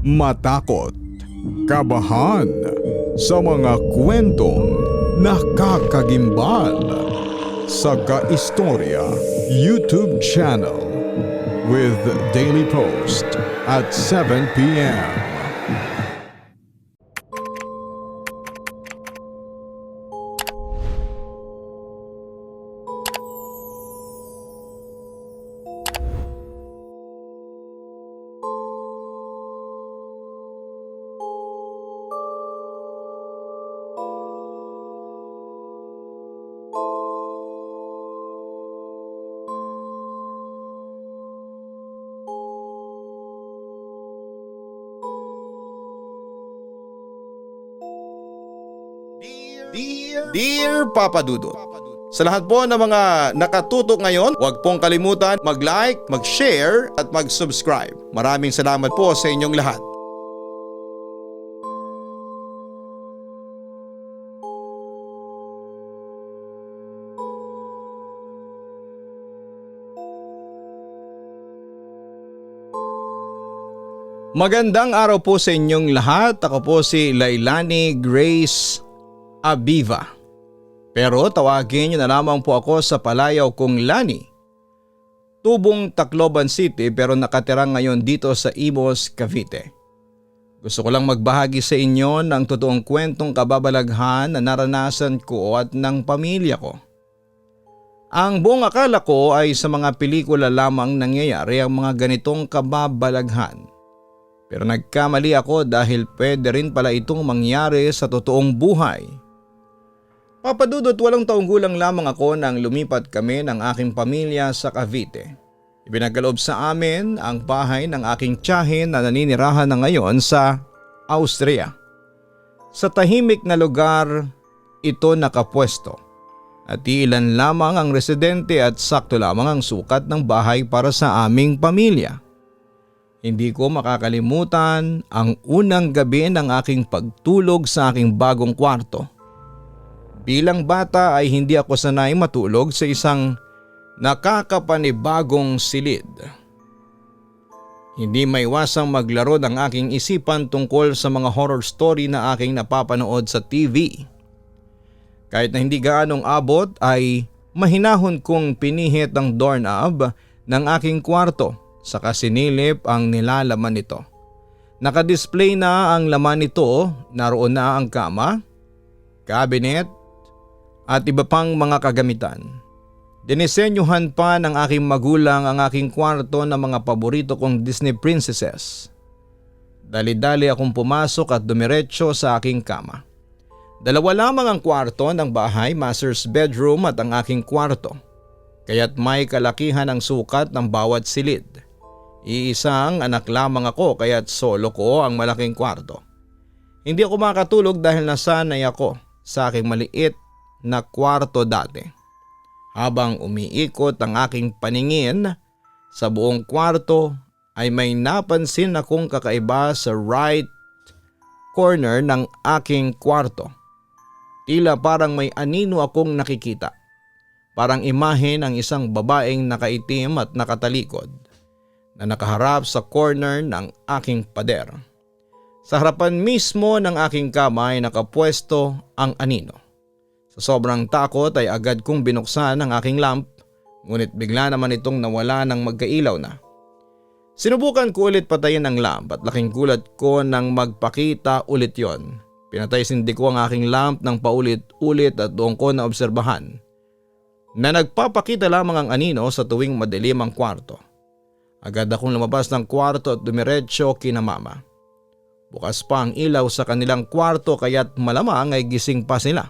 matakot, kabahan sa mga kwentong nakakagimbal sa Kaistorya YouTube channel with daily post at 7 p.m. Dear Papa Dudut, sa lahat po ng mga nakatutok ngayon, huwag pong kalimutan mag-like, mag-share at mag-subscribe. Maraming salamat po sa inyong lahat. Magandang araw po sa inyong lahat. Ako po si Lailani Grace Abiva. Pero tawagin niyo na lamang po ako sa palayaw kong Lani. Tubong Tacloban City pero nakatira ngayon dito sa Imus, Cavite. Gusto ko lang magbahagi sa inyo ng totoong kwentong kababalaghan na naranasan ko at ng pamilya ko. Ang buong akala ko ay sa mga pelikula lamang nangyayari ang mga ganitong kababalaghan. Pero nagkamali ako dahil pwede rin pala itong mangyari sa totoong buhay. Papadudot 8 taong gulang lamang ako nang lumipat kami ng aking pamilya sa Cavite. Ibinagkaloob sa amin ang bahay ng aking tiyahin na naninirahan na ngayon sa Austria. Sa tahimik na lugar ito nakapwesto at ilan lamang ang residente at sakto lamang ang sukat ng bahay para sa aming pamilya. Hindi ko makakalimutan ang unang gabi ng aking pagtulog sa aking bagong kwarto. Bilang bata ay hindi ako sanay matulog sa isang nakakapanibagong silid. Hindi maiwasang maglaro ng aking isipan tungkol sa mga horror story na aking napapanood sa TV. Kahit na hindi gaanong abot ay mahinahon kong pinihit ang doorknob ng aking kwarto saka sinilip ang nilalaman nito. Nakadisplay na ang laman nito, naroon na ang kama, cabinet, at iba pang mga kagamitan. Dinisenyuhan pa ng aking magulang ang aking kwarto ng mga paborito kong Disney princesses. Dali-dali akong pumasok at dumiretso sa aking kama. 2 lamang ang kwarto ng bahay, master's bedroom at ang aking kwarto. Kaya't may kalakihan ang sukat ng bawat silid. Iisang anak lamang ako kaya't solo ko ang malaking kwarto. Hindi ako makatulog dahil nasanay ako sa aking maliit na kwarto dati. Habang umiikot ang aking paningin sa buong kwarto ay may napansin akong kakaiba sa right corner ng aking kwarto. Tila parang may anino akong nakikita. Parang imahe ng isang babaeng nakaitim at nakatalikod na nakaharap sa corner ng aking pader. Sa harapan mismo ng aking kama ay nakapwesto ang anino. Sa sobrang takot ay agad kong binuksan ang aking lamp, ngunit bigla naman itong nawala nang magkailaw na. Sinubukan ko ulit patayin ang lamp at laking gulat ko nang magpakita ulit yon. Pinatay sindi ko ang aking lamp ng paulit-ulit at doon ko naobserbahan na nagpapakita lamang ang anino sa tuwing madilim ang kwarto. Agad akong lumabas ng kwarto at dumiretso kina mama. Bukas pa ang ilaw sa kanilang kwarto kaya't malamang ay gising pa sila.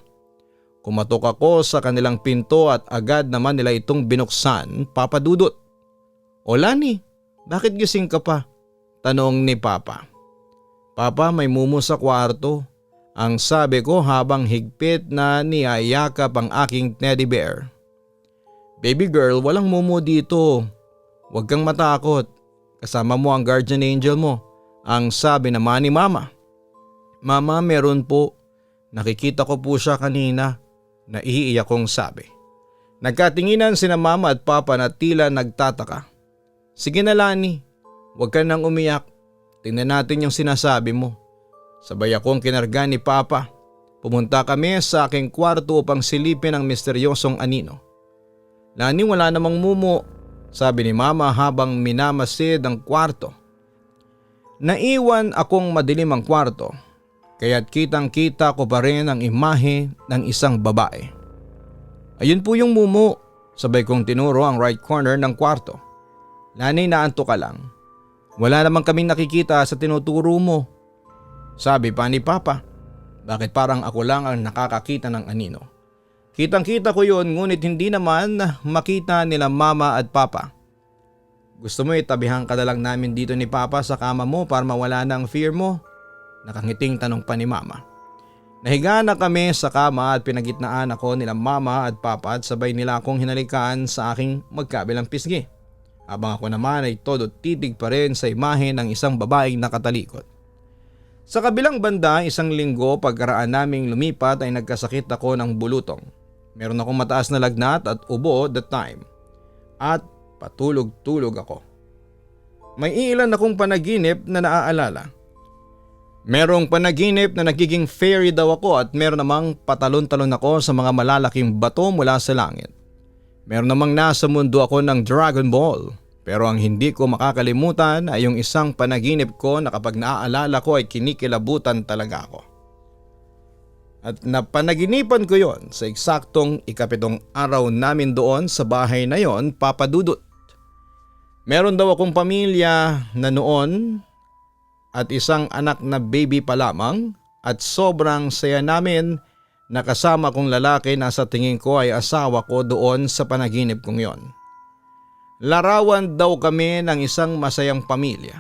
Kumatok ako sa kanilang pinto at agad naman nila itong binuksan, Papa Dudut. "O Lani, bakit gising ka pa?" tanong ni Papa. "Papa, may mumu sa kwarto," ang sabi ko habang higpit na niyayakap ang aking teddy bear. "Baby girl, walang mumu dito. Huwag kang matakot. Kasama mo ang guardian angel mo," ang sabi naman ni Mama. "Mama, meron po. Nakikita ko po siya kanina," naiiyak kong sabi. Nagkatinginan sina Mama at Papa na tila nagtataka. "Sige na Lani, huwag ka nang umiyak. tingnan natin yung sinasabi mo. Sabay akong kinarga ni Papa. Pumunta kami sa aking kwarto upang silipin ang misteryosong anino. Lani, wala namang mumo, sabi ni Mama habang minamasid ang kwarto. Naiwan akong madilim ang kwarto, kaya't kitang-kita ko pa rin ang imahe ng isang babae. Ayun po yung mumo, sabay kong tinuro ang right corner ng kwarto. Lani, naanto ka lang. Wala namang kaming nakikita sa tinuturo mo, sabi pa ni Papa. Bakit parang ako lang ang nakakakita ng anino? Kitang-kita ko yun, ngunit hindi naman makita nila Mama at Papa. Gusto mo itabihan ka na lang namin dito ni Papa sa kama mo para mawala na ang fear mo? Nakangiting tanong pa ni Mama. Nahiga na kami sa kama at pinagitnaan ako nila Mama at Papa at sabay nila akong hinalikan sa aking magkabilang pisngi. Habang ako naman ay todo titig pa rin sa imahe ng isang babaeng nakatalikod. Sa kabilang banda, isang linggo pagkaraan naming lumipat ay nagkasakit ako ng bulutong. Meron akong mataas na lagnat at ubo that time. At patulog-tulog ako. May ilan akong panaginip na naaalala. Merong panaginip na nagiging fairy daw ako at meron namang patalon-talon ako sa mga malalaking bato mula sa langit. Meron namang nasa mundo ako ng Dragon Ball. Pero ang hindi ko makakalimutan ay yung isang panaginip ko na kapag naaalala ko ay kinikilabutan talaga ako. At napanaginipan ko yon sa eksaktong 7 araw namin doon sa bahay na yon, Papa Dudut. Meron daw akong pamilya na noon at isang anak na baby pa lamang at sobrang saya namin na kasama kong lalaki na sa tingin ko ay asawa ko doon sa panaginip kong yon. Larawan daw kami ng isang masayang pamilya.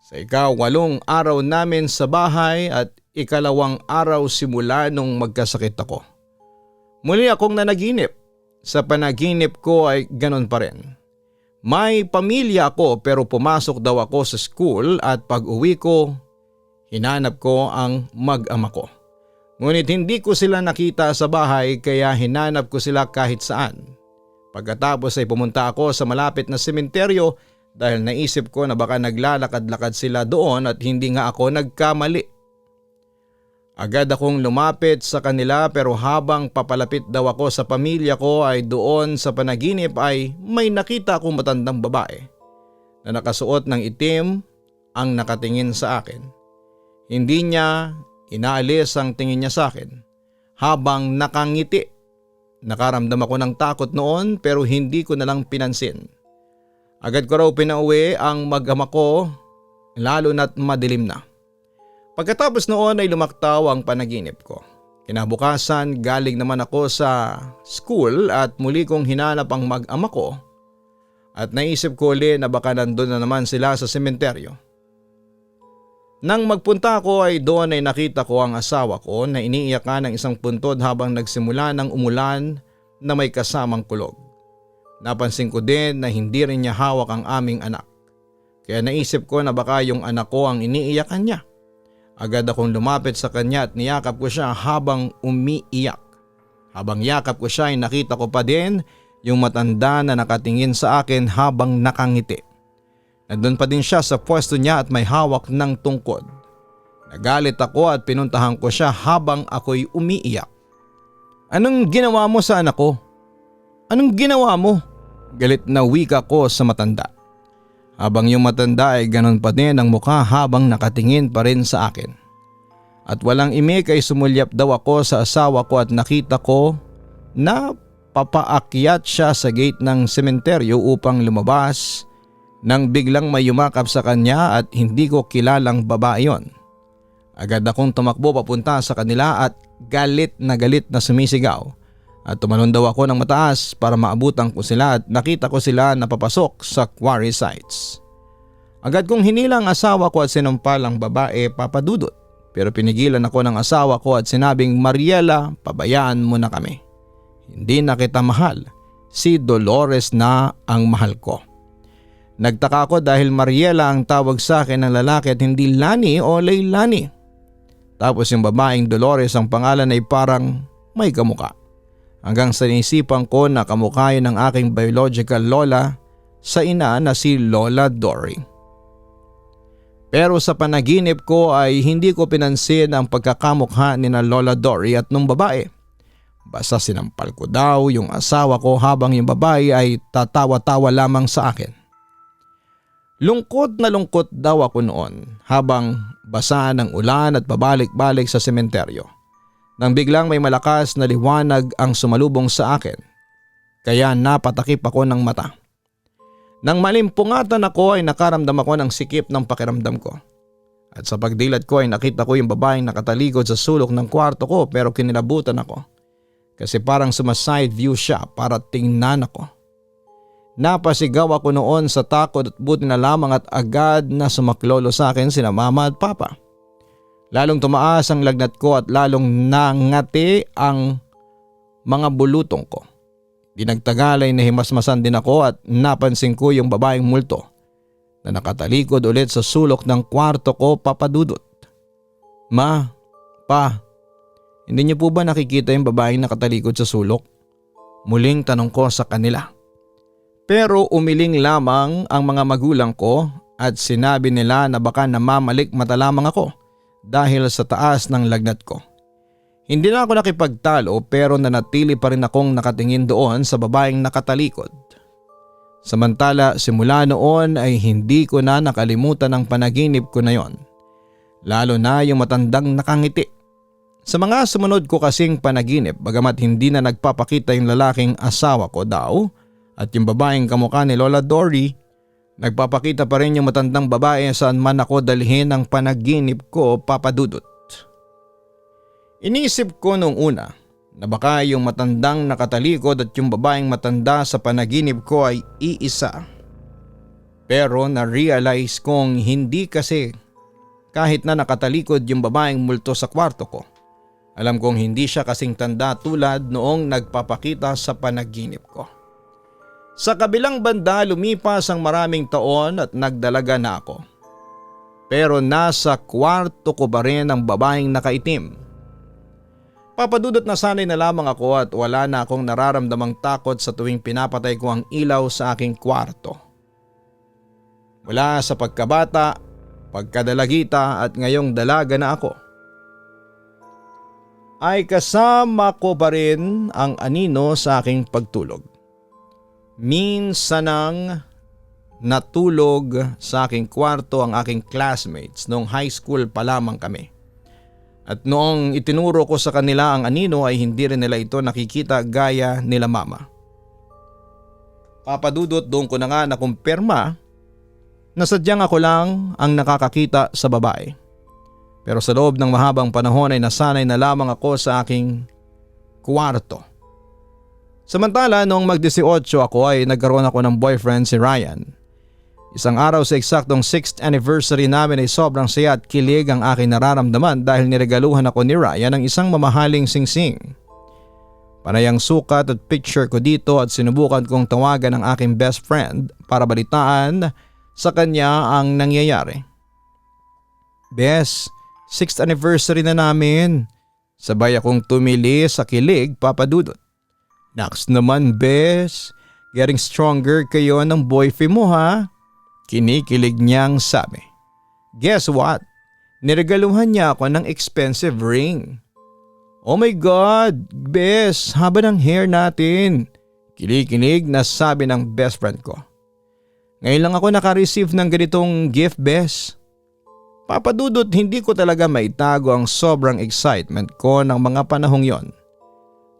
Sa 8 araw namin sa bahay at 2 araw simula nung magkasakit ako. Muli akong nanaginip. Sa panaginip ko ay ganon pa rin. May pamilya ako pero pumasok daw ako sa school at pag uwi ko, hinanap ko ang mag-ama ko. Ngunit hindi ko sila nakita sa bahay kaya hinanap ko sila kahit saan. Pagkatapos ay pumunta ako sa malapit na sementeryo dahil naisip ko na baka naglalakad-lakad sila doon at hindi nga ako nagkamali. Agad akong lumapit sa kanila pero habang papalapit daw ako sa pamilya ko ay doon sa panaginip ay may nakita akong matandang babae na nakasuot ng itim ang nakatingin sa akin. Hindi niya inaalis ang tingin niya sa akin habang nakangiti. Nakaramdam ako ng takot noon pero hindi ko na lang pinansin. Agad ko raw pinauwi ang mag-ama ko lalo na't madilim na. Pagkatapos noon ay lumaktaw ang panaginip ko. Kinabukasan galing naman ako sa school at muli kong hinanap ang mag-ama ko at naisip ko ulit na baka nandun na naman sila sa sementeryo. Nang magpunta ako ay doon ay nakita ko ang asawa ko na iniiyakan ng isang puntod habang nagsimula ng umulan na may kasamang kulog. Napansin ko din na hindi rin niya hawak ang aming anak. Kaya naisip ko na baka yung anak ko ang iniiyakan niya. Agad akong lumapit sa kanya at niyakap ko siya habang umiiyak. Habang yakap ko siya ay nakita ko pa din yung matanda na nakatingin sa akin habang nakangiti. Nandun pa din siya sa pwesto niya at may hawak ng tungkod. Nagalit ako at pinuntahan ko siya habang ako'y umiiyak. Anong ginawa mo sa anak ko? Anong ginawa mo? Galit na wika ko sa matanda. Habang yung matanda ay ganon pa din ang mukha habang nakatingin pa rin sa akin. At walang imik ay sumulyap daw ako sa asawa ko at nakita ko na papaakyat siya sa gate ng sementeryo upang lumabas nang biglang may yumakap sa kanya at hindi ko kilalang babae yon. Agad akong tumakbo papunta sa kanila at galit na sumisigaw. At tumalon daw ako ng mataas para maabutan ko sila at nakita ko sila na papasok sa quarry sites. Agad kong hinila ang asawa ko at sinumpal ang babae, Papa Dudut. Pero pinigilan ako ng asawa ko at sinabing, Mariela, pabayaan mo na kami. Hindi na kita mahal. Si Dolores na ang mahal ko. Nagtaka ako dahil Mariela ang tawag sa akin ng lalaki at hindi Lani o Leilani. Tapos yung babaeng Dolores ang pangalan ay parang may kamuka. Hanggang sa naisipan ko na kamukha yun ng aking biological lola sa ina na si Lola Dory. Pero sa panaginip ko ay hindi ko pinansin ang pagkakamukha ni na Lola Dory at nung babae. Basta sinampal ko daw yung asawa ko habang yung babae ay tatawa-tawa lamang sa akin. Lungkot na lungkot daw ako noon habang basa ng ulan at babalik-balik sa sementeryo. Nang biglang may malakas na liwanag ang sumalubong sa akin. Kaya napatakip ako ng mata. Nang malimpungatan ako ay nakaramdam ako ng sikip ng pakiramdam ko. At sa pagdilat ko ay nakita ko yung babaeng nakatalikod sa sulok ng kwarto ko pero kinilabutan ako. Kasi parang sumaside view siya para tingnan ako. Napasigaw ako noon sa takot at buti na lamang at agad na sumaklolo sa akin sina mama at papa. Lalong tumaas ang lagnat ko at lalong nangati ang mga bulutong ko. Di nagtagal ay nahimasmasan din ako at napansin ko yung babaeng multo na nakatalikod ulit sa sulok ng kwarto ko, Papa Dudut. Ma, pa, hindi niyo po ba nakikita yung babaeng nakatalikod sa sulok? Muling tanong ko sa kanila. Pero umiling lamang ang mga magulang ko at sinabi nila na baka namamalik mata lamang ako dahil sa taas ng lagnat ko. Hindi na ako nakipagtalo pero nanatili pa rin akong nakatingin doon sa babaeng nakatalikod. Samantala simula noon ay hindi ko na nakalimutan ang panaginip ko na yon. Lalo na yung matandang nakangiti. Sa mga sumunod ko kasing panaginip bagamat hindi na nagpapakita yung lalaking asawa ko daw at yung babaeng kamukha ni Lola Dory, nagpapakita pa rin yung matandang babae saan man ako dalhin ang panaginip ko, Papa Dudut. Inisip ko nung una na baka yung matandang nakatalikod at yung babaeng matanda sa panaginip ko ay iisa. Pero na-realize kong hindi kasi kahit na nakatalikod yung babaeng multo sa kwarto ko. Alam kong hindi siya kasing tanda tulad noong nagpapakita sa panaginip ko. Sa kabilang banda lumipas ang maraming taon at nagdalaga na ako. Pero nasa kwarto ko pa rin ang babaeng nakaitim. Papadudot na sanay na lamang ako at wala na akong nararamdamang takot sa tuwing pinapatay ko ang ilaw sa aking kwarto. Mula sa pagkabata, pagkadalagita at ngayong dalaga na ako, ay kasama ko pa rin ang anino sa aking pagtulog. Minsan nang natulog sa aking kwarto ang aking classmates noong high school pa lamang kami. At noong itinuro ko sa kanila ang anino ay hindi rin nila ito nakikita gaya nila mama. Papadudot doon ko na nga nakumpirma na sadyang ako lang ang nakakakita sa babae. Pero sa loob ng mahabang panahon ay nasanay na lamang ako sa aking kwarto. Samantala noong mag-18 ako ay nagkaroon ako ng boyfriend si Ryan. Isang araw sa eksaktong 6th anniversary namin ay sobrang saya at kilig ang aking nararamdaman dahil niregaluhan ako ni Ryan ng isang mamahaling singsing. Panayang sukat at picture ko dito at sinubukan kong tawagan ang aking best friend para balitaan sa kanya ang nangyayari. Bes, 6th anniversary na namin. Sabay akong tumili sa kilig, Papadudot. Naks naman bes, getting stronger kayo ng boyfriend mo ha? Kinikilig niyang sabi. Guess what? Niregaluhan niya ako ng expensive ring. Oh my God, bes, haba ng hair natin. Kinikilig na sabi ng best friend ko. Ngayon lang ako naka-receive ng ganitong gift, bes. Papadudot, hindi ko talaga maitago ang sobrang excitement ko ng mga panahong yon.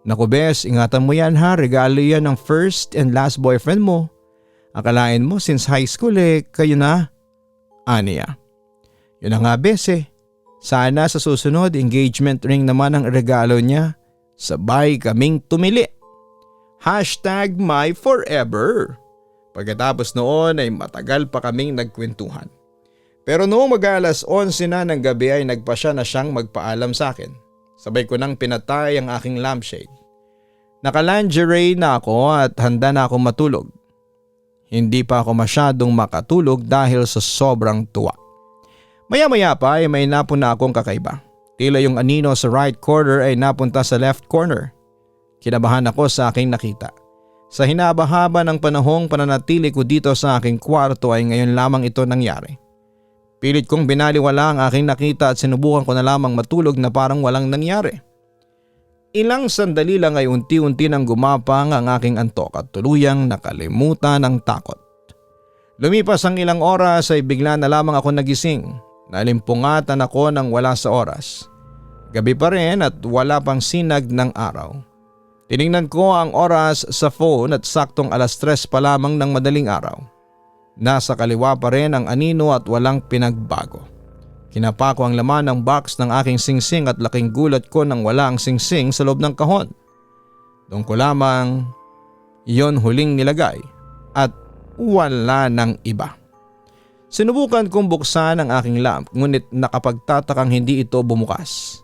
Naku bes, ingatan mo yan ha, regalo yan ng first and last boyfriend mo. Akalain mo since high school kayo na. Aniya. Yun na nga bes Sana sa susunod engagement ring naman ang regalo niya. Sabay kaming tumili. #myforever. Pagkatapos noon ay matagal pa kaming nagkwentuhan. Pero noong mag-alas 11 na ng gabi ay nagpasya na siyang magpaalam sa akin. Sabay ko nang pinatay ang aking lampshade. Naka-lingerie na ako at handa na akong matulog. Hindi pa ako masyadong makatulog dahil sa sobrang tuwa. Maya-maya pa ay may napun na akong kakaiba. Tila yung anino sa right corner ay napunta sa left corner. Kinabahan ako sa aking nakita. Sa hinaba-haba ng panahong pananatili ko dito sa aking kwarto ay ngayon lamang ito nangyari. Pilit kong binaliwala ang aking nakita at sinubukan ko na lamang matulog na parang walang nangyari. Ilang sandali lang ay unti-unti nang gumapang ang aking antok at tuluyang nakalimutan ang takot. Lumipas ang ilang oras ay bigla na lamang ako nagising. Nalimpungatan ako nang wala sa oras. Gabi pa rin at wala pang sinag ng araw. Tiningnan ko ang oras sa phone at saktong 3:00 pa lamang ng madaling araw. Nasa kaliwa pa rin ang anino at walang pinagbago. Kinapa ko ang laman ng box ng aking singsing at laking gulat ko nang wala ang singsing sa loob ng kahon. Doon ko lamang iyon huling nilagay at wala ng iba. Sinubukan kong buksan ang aking lamp ngunit nakapagtatakang hindi ito bumukas.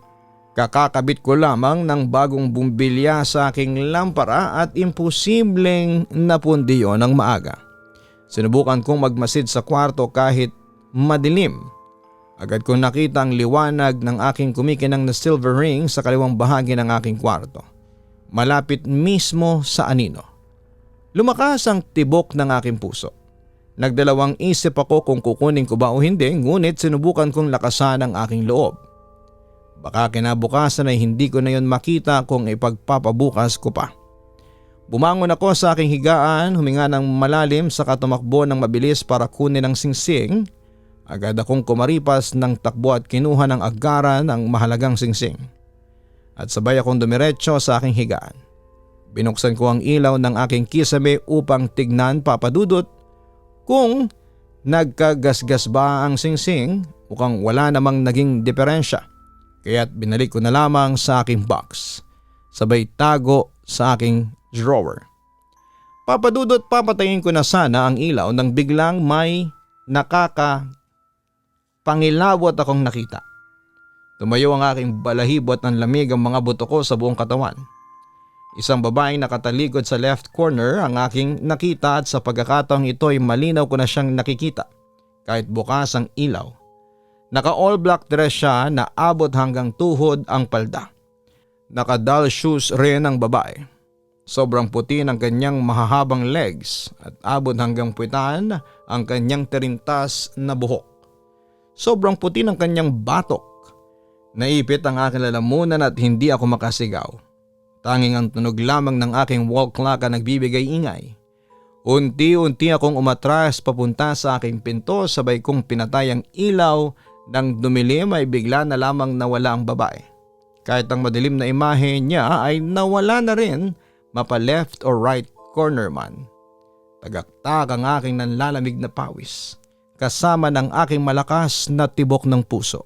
Kakakabit ko lamang ng bagong bumbilya sa aking lampara at imposibleng napundi yon ng maaga. Sinubukan kong magmasid sa kwarto kahit madilim. Agad kong nakita ang liwanag ng aking kumikinang na silver ring sa kaliwang bahagi ng aking kwarto. Malapit mismo sa anino. Lumakas ang tibok ng aking puso. Nagdalawang isip ako kung kukunin ko ba o hindi, ngunit sinubukan kong lakasan ang aking loob. Baka kinabukasan ay hindi ko na yon makita kung ipagpapabukas ko pa. Bumangon ako sa aking higaan, huminga ng malalim saka tumakbo ng mabilis para kunin ang singsing. Agad akong kumaripas ng takbo at kinuha ng agaran ang mahalagang singsing. At sabay akong dumiretso sa aking higaan. Binuksan ko ang ilaw ng aking kisame upang tignan, Papa Dudut, kung nagkagasgas ba ang singsing. Mukhang wala namang naging diferensya. Kaya't binalik ko na lamang sa aking box. Sabay tago sa aking drawer. Papadudot, papatayin ko na sana ang ilaw nang biglang may nakakapangilabot akong nakita. Tumayo ang aking balahibo at nanlamig ang mga buto ko sa buong katawan. Isang babaeng nakatalikod sa left corner ang aking nakita at sa pagkakataong ito ay malinaw ko na siyang nakikita kahit bukas ang ilaw. Naka all black dress siya na abot hanggang tuhod ang palda. Naka doll shoes rin ang babae. Sobrang puti ng kanyang mahahabang legs at abot hanggang puwitan ang kanyang terintas na buhok. Sobrang puti ng kanyang batok. Naipit ang aking lalamunan at hindi ako makasigaw. Tanging ang tunog lamang ng aking wall clock ang nagbibigay ingay. Unti-unti akong umatras papunta sa aking pinto, sabay kong pinatay ang ilaw. Nang dumilim ay bigla na lamang nawala ang babae. Kahit ang madilim na imahe niya ay nawala na rin, mapa left or right corner man. Tagaktak ang aking nanlalamig na pawis, kasama ng aking malakas na tibok ng puso.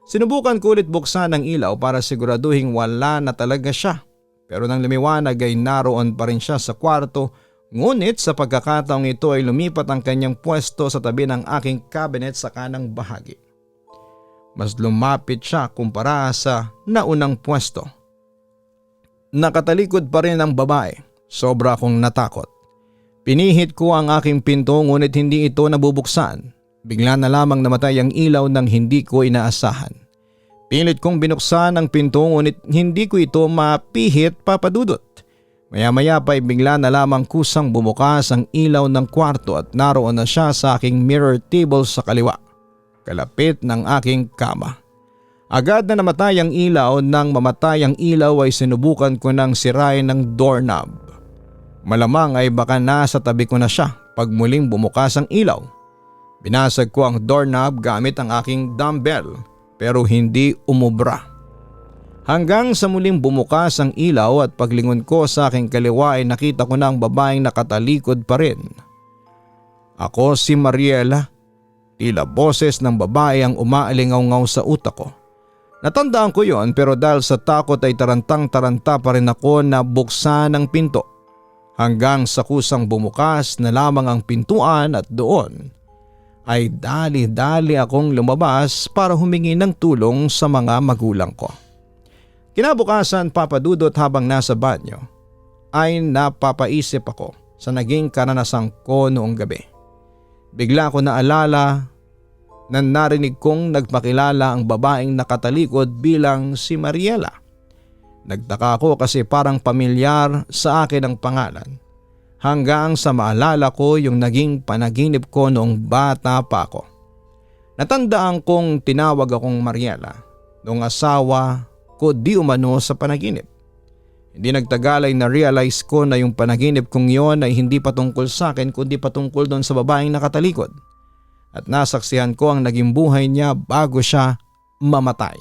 Sinubukan ko ulit buksan ang ilaw para siguraduhin wala na talaga siya. Pero nang lumiwanag ay naroon pa rin siya sa kwarto, ngunit sa pagkakataong ito ay lumipat ang kanyang pwesto sa tabi ng aking cabinet sa kanang bahagi. Mas lumapit siya kumpara sa naunang pwesto. Nakatalikod pa rin ang babae. Sobra akong natakot. Pinihit ko ang aking pinto ngunit hindi ito nabubuksan. Bigla na lamang namatay ang ilaw nang hindi ko inaasahan. Pilit kong binuksan ang pinto ngunit hindi ko ito mapihit, Papa Dudut. Maya-maya pa ay bigla na lamang kusang bumukas ang ilaw ng kwarto at naroon na siya sa aking mirror table sa kaliwa, kalapit ng aking kama. Agad na namatay ang ilaw. Nang mamatay ang ilaw ay sinubukan ko ng sirain ng doorknob. Malamang ay baka nasa tabi ko na siya pag muling bumukas ang ilaw. Binasag ko ang doorknob gamit ang aking dumbbell pero hindi umubra. Hanggang sa muling bumukas ang ilaw at paglingon ko sa aking kaliwa ay nakita ko na ang babaeng nakatalikod pa rin. Ako si Mariela. Tila boses ng babae ang umaalingaw-ngaw sa utak ko. Natandaan ko yon pero dahil sa takot ay tarantang-taranta pa rin ako na buksan ang pinto. Hanggang sa kusang bumukas na lamang ang pintuan at doon ay dali-dali akong lumabas para humingi ng tulong sa mga magulang ko. Kinabukasan, Papa Dudut, habang nasa banyo ay napapaisip ako sa naging karanasan ko noong gabi. Bigla ko naalala na narinig kong nagpakilala ang babaeng nakatalikod bilang si Mariela. Nagtaka ako kasi parang pamilyar sa akin ang pangalan. Hanggang sa maalala ko yung naging panaginip ko noong bata pa ako. Natandaan kong tinawag akong Mariela noong asawa ko di umano sa panaginip. Hindi nagtagal ay na-realize ko na yung panaginip kong yon ay hindi patungkol sa akin kundi patungkol doon sa babaeng nakatalikod. At nasaksihan ko ang naging buhay niya bago siya mamatay.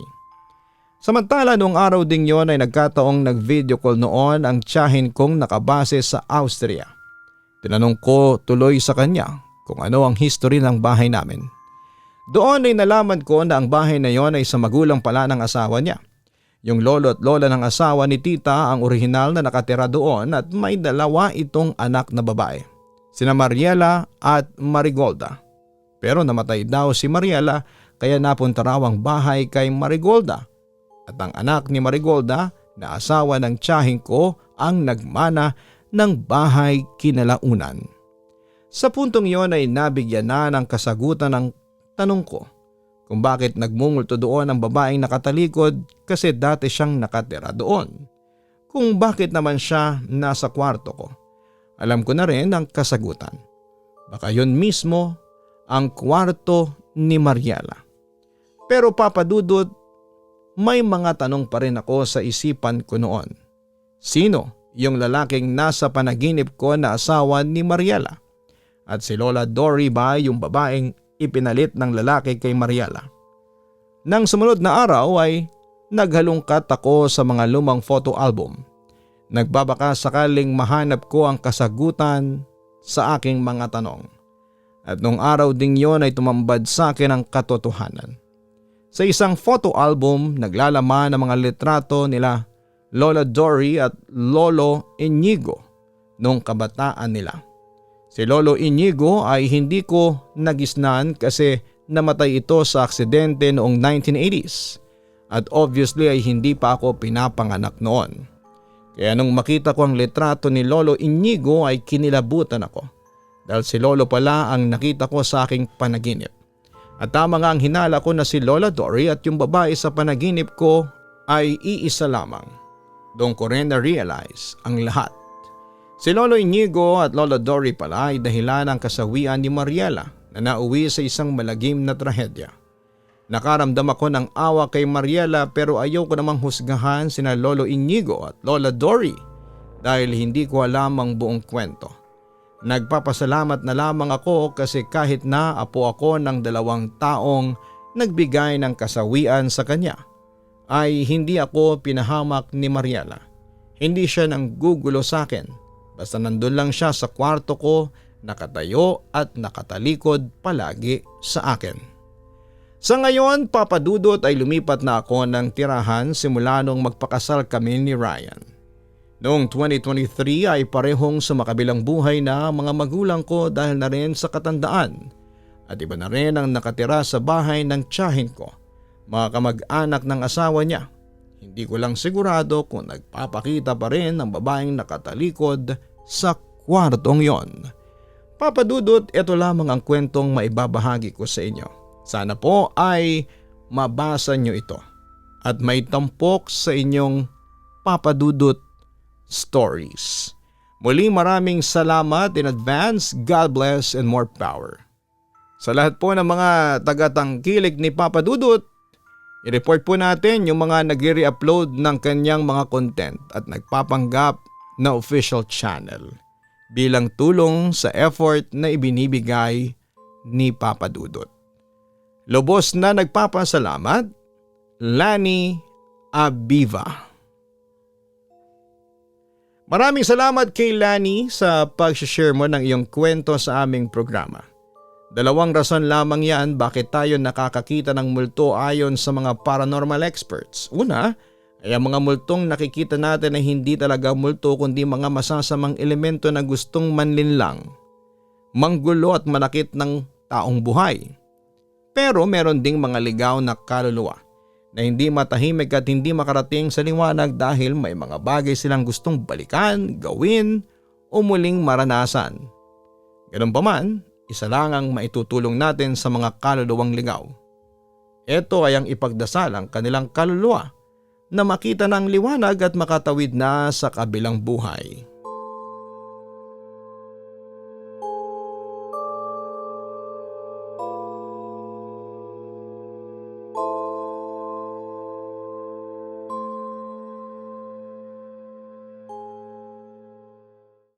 Samantala noong araw ding yon ay nagkataong nag-video call noon ang tiyahin kong nakabase sa Austria. Tinanong ko tuloy sa kanya kung ano ang history ng bahay namin. Doon ay nalaman ko na ang bahay na yon ay sa magulang pala ng asawa niya. Yung lolo at lola ng asawa ni tita ang orihinal na nakatira doon at may dalawa itong anak na babae. Sina Mariela at Marigolda. Pero namatay daw si Mariela kaya napunta raw ang bahay kay Marigolda. At ang anak ni Marigolda na asawa ng tiyahin ko ang nagmana ng bahay kinalaunan. Sa puntong yon ay nabigyan na ng kasagutan ng tanong ko kung bakit nagmumulto doon ang babaeng nakatalikod kasi dati siyang nakatira doon. Kung bakit naman siya nasa kwarto ko. Alam ko na rin ang kasagutan. Baka yun mismo ang kwarto ni Mariela. Pero Papa Dudut, may mga tanong pa rin ako sa isipan ko noon. Sino yung lalaking nasa panaginip ko na asawa ni Mariela? At si Lola Dory ba yung babaeng ipinalit ng lalaki kay Mariela? Nang sumunod na araw ay naghalungkat ako sa mga lumang photo album. Nagbabaka sakaling mahanap ko ang kasagutan sa aking mga tanong. At nung araw ding yon ay tumambad sa akin ang katotohanan. Sa isang photo album naglalaman ng mga litrato nila Lola Dory at Lolo Inigo noong kabataan nila. Si Lolo Inigo ay hindi ko nagisnan kasi namatay ito sa aksidente noong 1980s at obviously ay hindi pa ako pinapanganak noon. Kaya nung makita ko ang litrato ni Lolo Inigo ay kinilabutan ako dahil si Lolo pala ang nakita ko sa aking panaginip. At tama nga ang hinala ko na si Lola Dory at yung babae sa panaginip ko ay iisa lamang. Doon ko rin na-realize ang lahat. Si Lolo Inigo at Lola Dory pala ay dahilan ng kasawian ni Mariela na nauwi sa isang malagim na trahedya. Nakaramdam ako ng awa kay Mariela pero ayaw ko namang husgahan sina Lolo Inigo at Lola Dory dahil hindi ko alam ang buong kwento. Nagpapasalamat na lamang ako kasi kahit na apo ako ng 2 taong nagbigay ng kasawian sa kanya, ay hindi ako pinahamak ni Mariela. Hindi siya nang gugulo sa akin. Basta nandun lang siya sa kwarto ko, nakatayo at nakatalikod palagi sa akin. Sa ngayon, Papa Dudut ay lumipat na ako ng tirahan simula nung magpakasal kami ni Ryan. Noong 2023 ay parehong sumakabilang buhay na mga magulang ko dahil na rin sa katandaan. At iba na rin ang nakatira sa bahay ng tiyahin ko, mga kamag-anak ng asawa niya. Hindi ko lang sigurado kung nagpapakita pa rin ang babaeng nakatalikod sa kwartong yon. Papa Dudut, ito lamang ang kwentong maibabahagi ko sa inyo. Sana po ay mabasa nyo ito at may tampok sa inyong Papa Dudut stories. Muli maraming salamat in advance. God bless and more power. Sa lahat po ng mga tagatangkilik ni Papa Dudut, i-report po natin yung mga nag-re-upload ng kanyang mga content at nagpapanggap na official channel bilang tulong sa effort na ibinibigay ni Papa Dudut. Lubos na nagpapasalamat, Lani Abiva. Maraming salamat kay Lani sa pag-share mo ng iyong kwento sa aming programa. 2 rason lamang yan bakit tayo nakakakita ng multo ayon sa mga paranormal experts. Una, ay ang mga multong nakikita natin ay hindi talaga multo kundi mga masasamang elemento na gustong manlinlang, manggulo at manakit ng taong buhay. Pero meron ding mga ligaw na kaluluwa na hindi matahimik at hindi makarating sa liwanag dahil may mga bagay silang gustong balikan, gawin o muling maranasan. Ganun pa man, isa lang ang maitutulong natin sa mga kaluluwang ligaw. Ito ay ang ipagdasal ang kanilang kaluluwa na makita ng liwanag at makatawid na sa kabilang buhay.